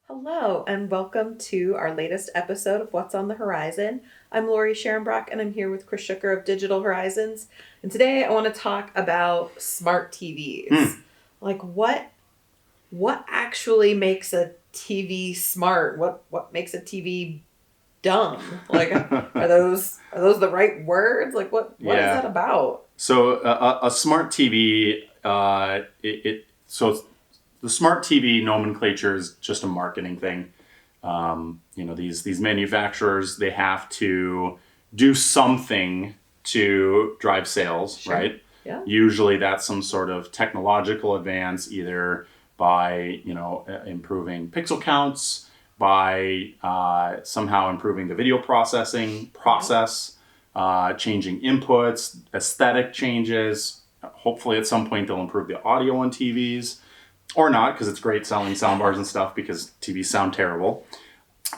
Hello, and welcome to our latest episode of What's on the Horizon. I'm Lori Sharonbrock, and I'm here with Chris Schucker of Digital Horizons. And today I want to talk about smart TVs. Like what actually makes a TV smart? What makes a TV dumb? Like are those the right words? Like what is Yeah. that about? So a smart TV, the smart TV nomenclature is just a marketing thing. These manufacturers, they have to do something to drive sales, Sure. right? Yeah. Usually that's some sort of technological advance, either by improving pixel counts, by somehow improving the video processing process, changing inputs, aesthetic changes. Hopefully, at some point, they'll improve the audio on TVs, or not, because it's great selling soundbars and stuff because TVs sound terrible.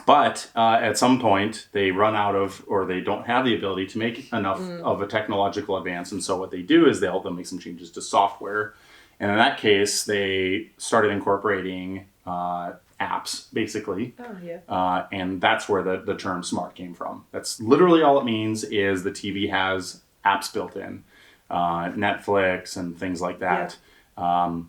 But at some point, they run out of, or they don't have the ability to make enough of a technological advance. And so what they do is they'll make some changes to software. And in that case, they started incorporating apps, basically. Oh yeah. And that's where the term smart came from. That's literally all it means is the TV has apps built in, Netflix and things like that.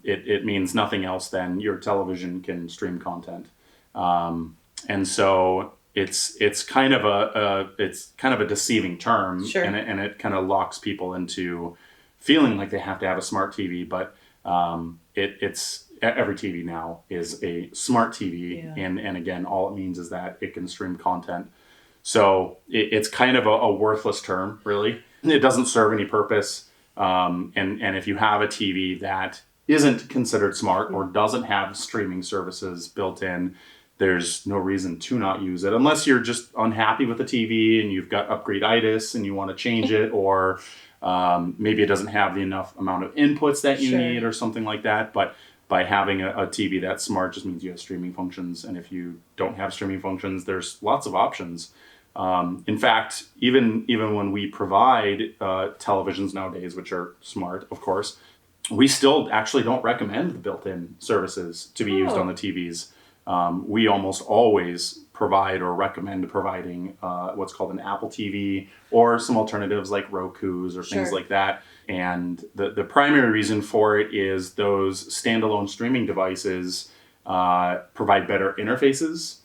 It means nothing else than your television can stream content. And so it's kind of a deceiving term, Sure. and it kind of locks people into feeling like they have to have a smart TV, but it's every TV now is a smart TV, Yeah. and again, all it means is that it can stream content. So it's kind of a worthless term, really. It doesn't serve any purpose. And if you have a TV that isn't considered smart or doesn't have streaming services built in, there's no reason to not use it, unless you're just unhappy with the TV and you've got upgrade-itis and you want to change it, or maybe it doesn't have the enough amount of inputs that you Sure. need or something like that. But by having a TV that's smart just means you have streaming functions. And if you don't have streaming functions, there's lots of options. In fact, even when we provide televisions nowadays, which are smart, of course, we still actually don't recommend the built-in services to be used on the TVs. We almost always provide or recommend providing what's called an Apple TV, or some alternatives like Roku's or things Sure. like that. And the primary reason for it is those standalone streaming devices provide better interfaces.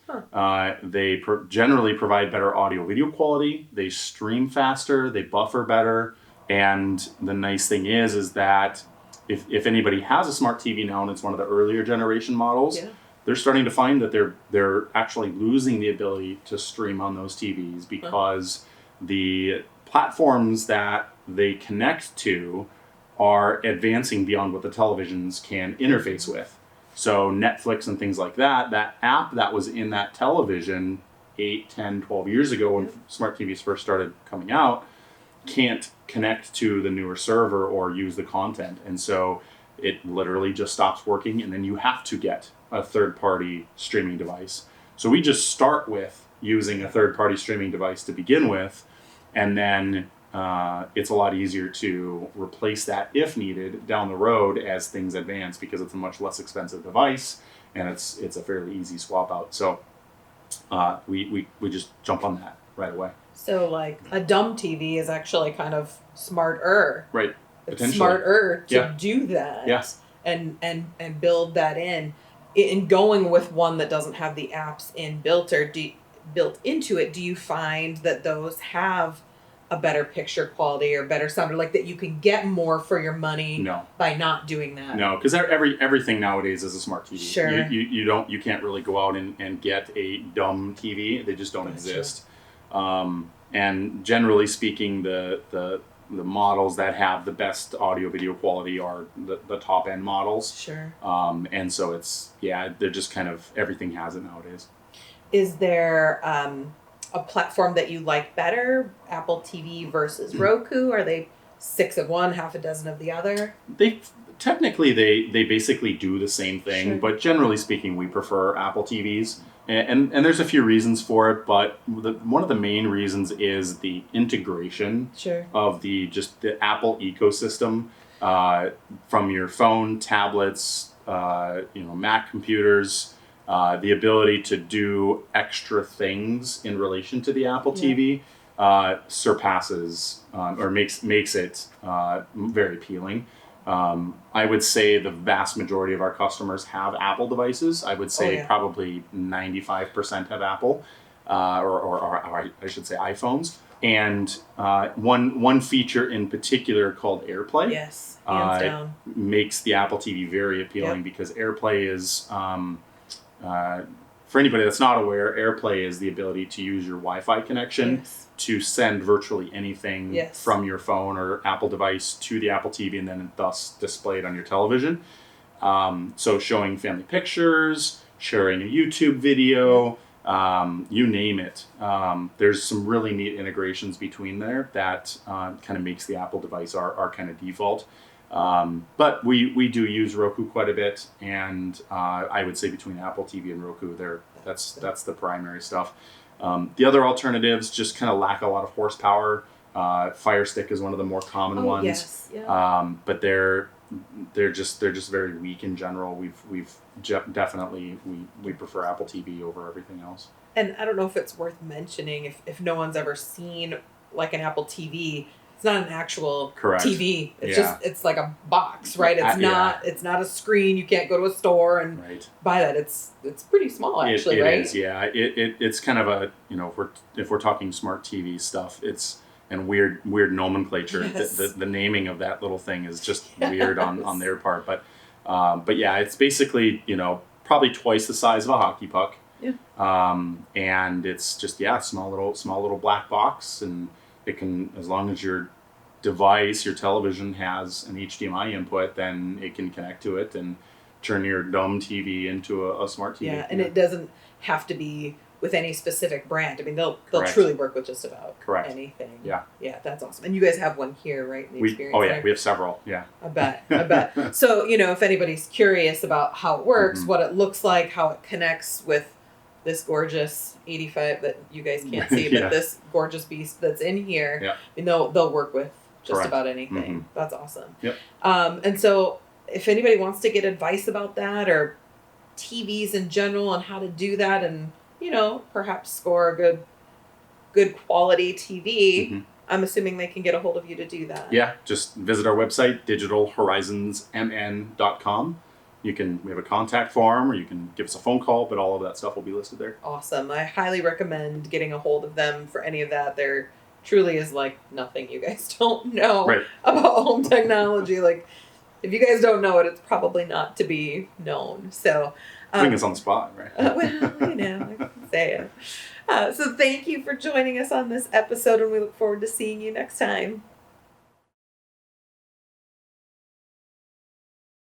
They generally provide better audio video quality. They stream faster. They buffer better. And the nice thing is that if anybody has a smart TV now and it's one of the earlier generation models, Yeah. they're starting to find that they're actually losing the ability to stream on those TVs because the platforms that they connect to are advancing beyond what the televisions can interface with. So Netflix and things like that, that app that was in that television 8, 10, 12 years ago when smart TVs first started coming out, can't connect to the newer server or use the content. And so it literally just stops working, and then you have to get a third-party streaming device. So we just start with using a third-party streaming device to begin with, and then it's a lot easier to replace that if needed down the road as things advance, because it's a much less expensive device and it's a fairly easy swap out. So we just jump on that right away. So like a dumb TV is actually kind of smarter. Right. It's Potentially. smarter to Yeah. do that. Yeah. And build that in going with one that doesn't have the apps built into it. Do you find that those have a better picture quality or better sound, or like that you can get more for your money No. by not doing that? No, because everything nowadays is a smart TV. Sure. You can't really go out and get a dumb TV. They just don't exist. And generally speaking, the models that have the best audio video quality are the top end models. Sure. And so they're just kind of, everything has it nowadays. Is there a platform that you like better? Apple TV versus Roku? Are they 6 of one, half a dozen of the other? They basically do the same thing, Sure. but generally speaking, we prefer Apple TVs. And there's a few reasons for it, but one of the main reasons is the integration Sure. of the Apple ecosystem, from your phone, tablets, Mac computers, the ability to do extra things in relation to the Apple TV surpasses or makes it very appealing. I would say the vast majority of our customers have Apple devices. I would say probably 95% have Apple, or I should say iPhones. And one feature in particular called AirPlay, yes, hands down, makes the Apple TV very appealing because AirPlay is, for anybody that's not aware, AirPlay is the ability to use your Wi-Fi connection to send virtually anything from your phone or Apple device to the Apple TV and then thus display it on your television. So showing family pictures, sharing a YouTube video, you name it. There's some really neat integrations between there that kind of makes the Apple device our kind of default. But we do use Roku quite a bit, and I would say between Apple TV and Roku, that's the primary stuff. The other alternatives just kind of lack a lot of horsepower. Fire Stick is one of the more common ones. Yes, yeah. But they're just very weak in general. We've definitely we prefer Apple TV over everything else. And I don't know if it's worth mentioning if no one's ever seen like an Apple TV. It's not an actual TV. It's it's like a box, right? It's not a screen. You can't go to a store and buy that. It's pretty small actually, right? It is, yeah. It's kind of a, if we're talking smart TV stuff, it's and weird nomenclature. Yes. The naming of that little thing is just weird on their part. But yeah, it's basically, probably twice the size of a hockey puck. Yeah. And it's just small little black box, and it can, as long as your device, your television has an HDMI input, then it can connect to it and turn your dumb TV into a smart TV. Yeah, and it doesn't have to be with any specific brand. I mean, they'll truly work with just about anything. Yeah. Yeah, that's awesome. And you guys have one here, right? In the Experience Center? We have several. Yeah. I bet. So, if anybody's curious about how it works, what it looks like, how it connects with this gorgeous 85 that you guys can't see, but this gorgeous beast that's in here, I mean, they'll work with just about anything. That's awesome. Yep. And so if anybody wants to get advice about that or TVs in general and how to do that and, perhaps score a good quality TV, I'm assuming they can get a hold of you to do that. Yeah, just visit our website, digitalhorizonsmn.com. We have a contact form, or you can give us a phone call, but all of that stuff will be listed there. Awesome. I highly recommend getting a hold of them for any of that. There truly is like nothing you guys don't know about home technology. Like, if you guys don't know it, it's probably not to be known. So, putting us on the spot, right? I can say it. So thank you for joining us on this episode, and we look forward to seeing you next time.